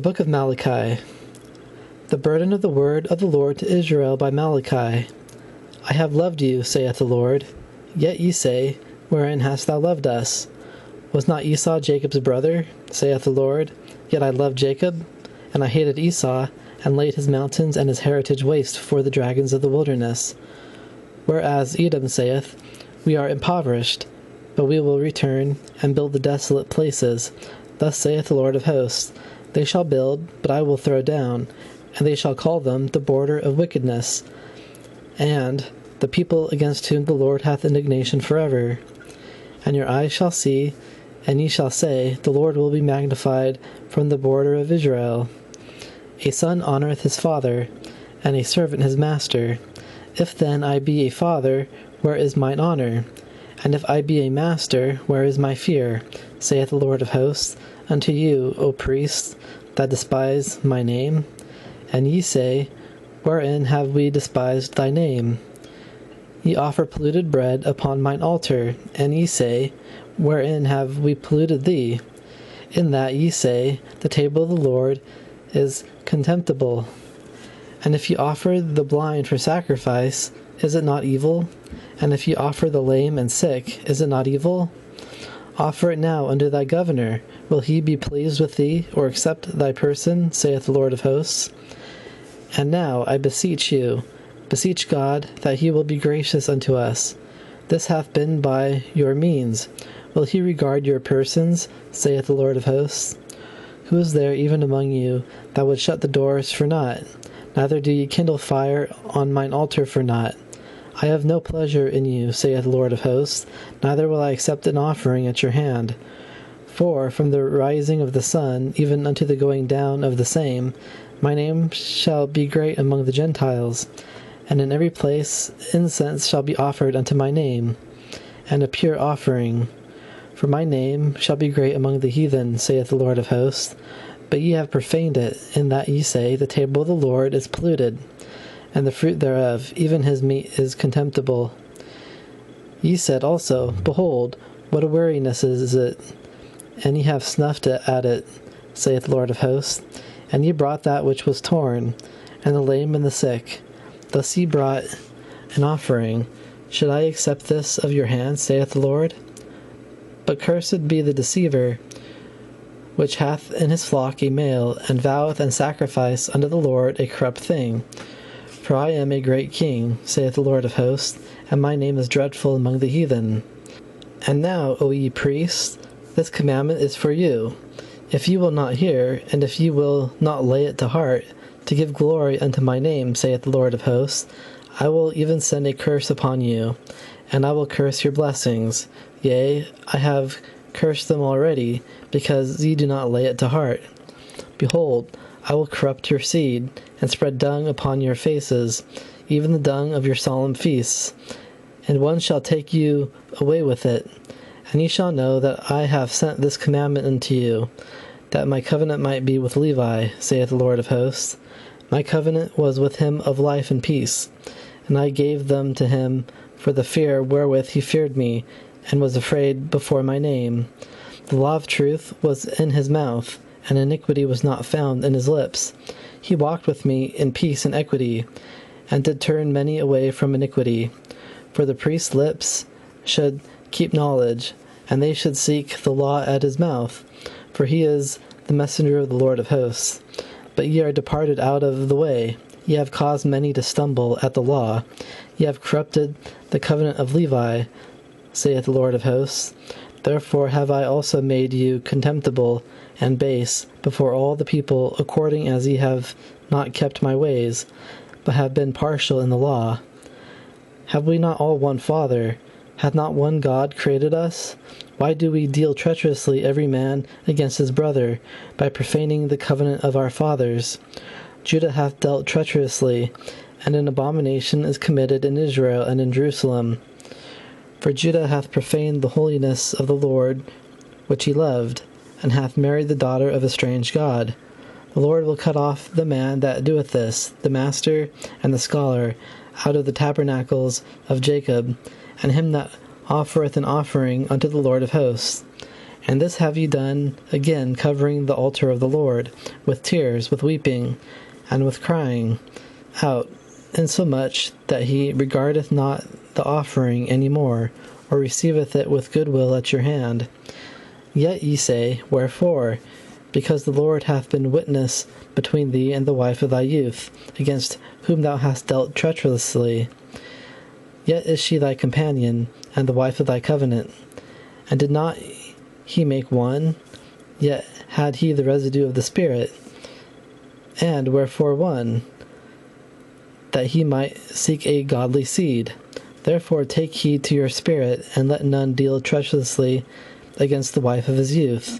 Book of Malachi. The burden of the word of the Lord to Israel by Malachi. I have loved you, saith the Lord. Yet ye say, Wherein hast thou loved us? Was not Esau Jacob's brother, saith the Lord? Yet I loved Jacob, and I hated Esau, and laid his mountains and his heritage waste for the dragons of the wilderness. Whereas Edom saith, We are impoverished, but we will return, and build the desolate places. Thus saith the Lord of hosts, They shall build, but I will throw down, and they shall call them the border of wickedness, and the people against whom the Lord hath indignation forever. And your eyes shall see, and ye shall say, The Lord will be magnified from the border of Israel. A son honoureth his father, and a servant his master. If then I be a father, where is mine honour? And if I be a master, where is my fear? Saith the Lord of hosts, unto you, O priests, that despise my name. And ye say, Wherein have we despised thy name? Ye offer polluted bread upon mine altar, and ye say, Wherein have we polluted thee? In that ye say, The table of the Lord is contemptible. And if ye offer the blind for sacrifice, is it not evil? And if ye offer the lame and sick, is it not evil? Offer it now unto thy governor. Will he be pleased with thee, or accept thy person, saith the Lord of hosts? And now, I beseech you, beseech God, that he will be gracious unto us. This hath been by your means. Will he regard your persons, saith the Lord of hosts? Who is there even among you that would shut the doors for naught? Neither do ye kindle fire on mine altar for naught. I have no pleasure in you, saith the Lord of hosts, neither will I accept an offering at your hand. For from the rising of the sun, even unto the going down of the same, my name shall be great among the Gentiles, and in every place incense shall be offered unto my name, and a pure offering. For my name shall be great among the heathen, saith the Lord of hosts. But ye have profaned it, in that ye say, The table of the Lord is polluted, and the fruit thereof, even his meat, is contemptible. Ye said also, Behold, what a weariness is it, and ye have snuffed at it, saith the Lord of hosts. And ye brought that which was torn, and the lame and the sick. Thus ye brought an offering. Should I accept this of your hand, saith the Lord? But cursed be the deceiver, which hath in his flock a male, and voweth and sacrifice unto the Lord a corrupt thing. For I am a great king, saith the Lord of hosts, and my name is dreadful among the heathen. And now, O ye priests, this commandment is for you. If ye will not hear, and if ye will not lay it to heart, to give glory unto my name, saith the Lord of hosts, I will even send a curse upon you, and I will curse your blessings. Yea, I have cursed them already, because ye do not lay it to heart. Behold, I will corrupt your seed, and spread dung upon your faces, even the dung of your solemn feasts. And one shall take you away with it. And ye shall know that I have sent this commandment unto you, that my covenant might be with Levi, saith the Lord of hosts. My covenant was with him of life and peace, and I gave them to him for the fear wherewith he feared me, and was afraid before my name. The law of truth was in his mouth, and iniquity was not found in his lips. He walked with me in peace and equity, and did turn many away from iniquity. For the priest's lips should keep knowledge, and they should seek the law at his mouth, for he is the messenger of the Lord of hosts. But ye are departed out of the way. Ye have caused many to stumble at the law. Ye have corrupted the covenant of Levi, saith the Lord of hosts. Therefore have I also made you contemptible and base before all the people, according as ye have not kept my ways, but have been partial in the law. Have we not all one Father? Hath not one God created us? Why do we deal treacherously every man against his brother, by profaning the covenant of our fathers? Judah hath dealt treacherously, and an abomination is committed in Israel and in Jerusalem. For Judah hath profaned the holiness of the Lord, which he loved, and hath married the daughter of a strange god. The Lord will cut off the man that doeth this, the master and the scholar, out of the tabernacles of Jacob, and him that offereth an offering unto the Lord of hosts. And this have ye done again, covering the altar of the Lord, with tears, with weeping, and with crying out, insomuch that he regardeth not the offering any more, or receiveth it with good will at your hand. Yet ye say, Wherefore? Because the Lord hath been witness between thee and the wife of thy youth, against whom thou hast dealt treacherously. Yet is she thy companion, and the wife of thy covenant. And did not he make one? Yet had he the residue of the Spirit. And wherefore one? That he might seek a godly seed. Therefore take heed to your spirit, and let none deal treacherously against the wife of his youth.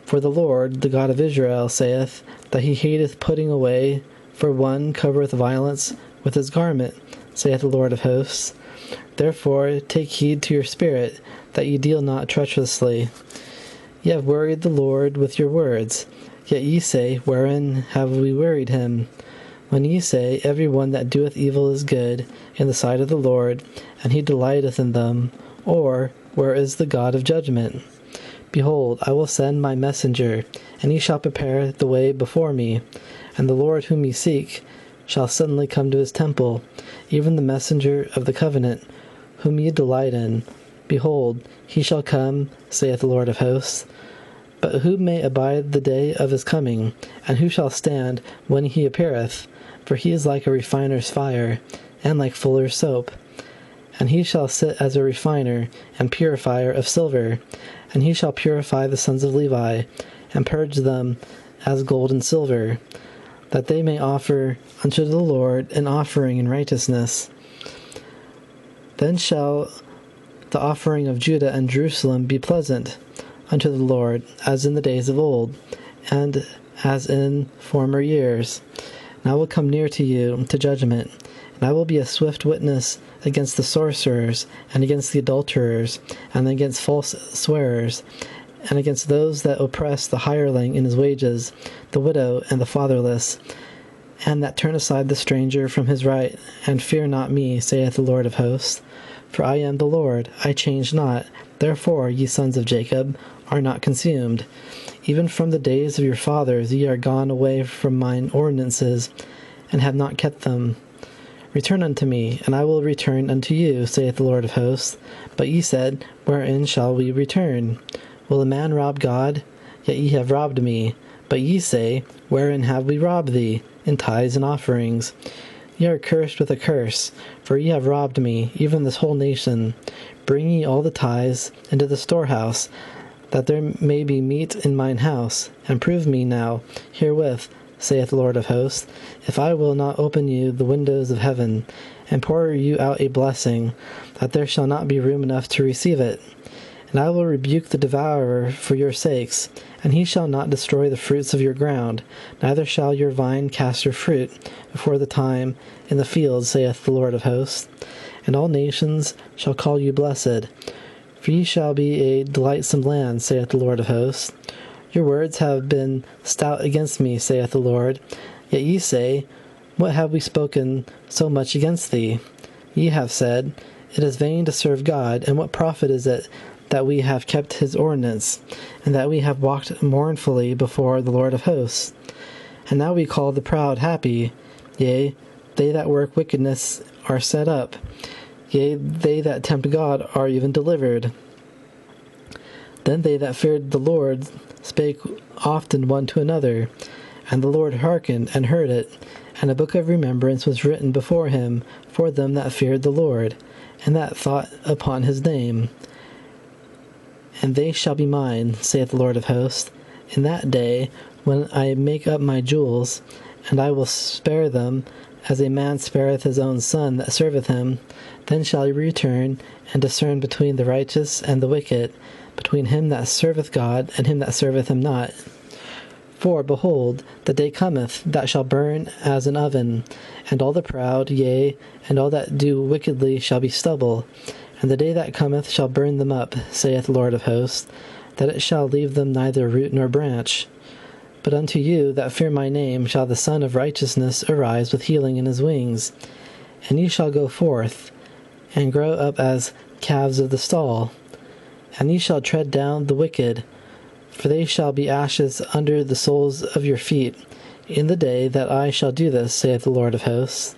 For the Lord, the God of Israel, saith, that he hateth putting away, for one covereth violence with his garment, saith the Lord of hosts. Therefore take heed to your spirit, that ye deal not treacherously. Ye have worried the Lord with your words. Yet ye say, Wherein have we worried him? When ye say, Every one that doeth evil is good in the sight of the Lord, and he delighteth in them, or, Where is the God of judgment? Behold, I will send my messenger, and he shall prepare the way before me. And the Lord whom ye seek shall suddenly come to his temple, even the messenger of the covenant, whom ye delight in. Behold, he shall come, saith the Lord of hosts. But who may abide the day of his coming? And who shall stand when he appeareth? For he is like a refiner's fire, and like fuller's soap. And he shall sit as a refiner and purifier of silver. And he shall purify the sons of Levi, and purge them as gold and silver, that they may offer unto the Lord an offering in righteousness. Then shall the offering of Judah and Jerusalem be pleasant unto the Lord, as in the days of old, and as in former years. And I will come near to you to judgment, and I will be a swift witness against the sorcerers, and against the adulterers, and against false swearers, and against those that oppress the hireling in his wages, the widow and the fatherless, and that turn aside the stranger from his right, and fear not me, saith the Lord of hosts. For I am the Lord, I change not. Therefore, ye sons of Jacob are not consumed. Even from the days of your fathers ye are gone away from mine ordinances, and have not kept them. Return unto me, and I will return unto you, saith the Lord of hosts. But ye said, Wherein shall we return? Will a man rob God? Yet ye have robbed me. But ye say, Wherein have we robbed thee? In tithes and offerings. Ye are cursed with a curse, for ye have robbed me, even this whole nation. Bring ye all the tithes into the storehouse, that there may be meat in mine house, and prove me now herewith, saith the Lord of hosts, if I will not open you the windows of heaven, and pour you out a blessing, that there shall not be room enough to receive it. And I will rebuke the devourer for your sakes, and he shall not destroy the fruits of your ground, neither shall your vine cast her fruit before the time in the field, saith the Lord of hosts. And all nations shall call you blessed, for ye shall be a delightsome land, saith the Lord of hosts. Your words have been stout against me, saith the Lord. Yet ye say, What have we spoken so much against thee? Ye have said, It is vain to serve God, and what profit is it that we have kept his ordinance, and that we have walked mournfully before the Lord of hosts? And now we call the proud happy. Yea, they that work wickedness are set up. Yea, they that tempt God are even delivered. Then they that feared the Lord spake often one to another, and the Lord hearkened and heard it, and a book of remembrance was written before him for them that feared the Lord, and that thought upon his name. And they shall be mine, saith the Lord of hosts, in that day when I make up my jewels, and I will spare them, as a man spareth his own son that serveth him. Then shall he return, and discern between the righteous and the wicked, between him that serveth God and him that serveth him not. For, behold, the day cometh that shall burn as an oven, and all the proud, yea, and all that do wickedly shall be stubble. And the day that cometh shall burn them up, saith the Lord of hosts, that it shall leave them neither root nor branch. But unto you that fear my name shall the Son of Righteousness arise with healing in his wings. And ye shall go forth, and grow up as calves of the stall, And ye shall tread down the wicked, for they shall be ashes under the soles of your feet, in the day that I shall do this, saith the Lord of hosts.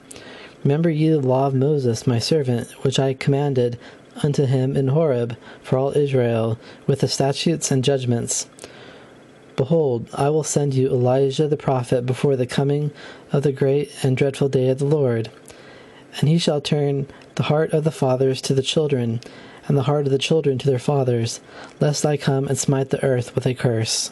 Remember ye the law of Moses my servant, which I commanded unto him in Horeb for all Israel, with the statutes and judgments. Behold, I will send you Elijah the prophet before the coming of the great and dreadful day of the Lord. And he shall turn the heart of the fathers to the children, and the heart of the children to their fathers, lest I come and smite the earth with a curse.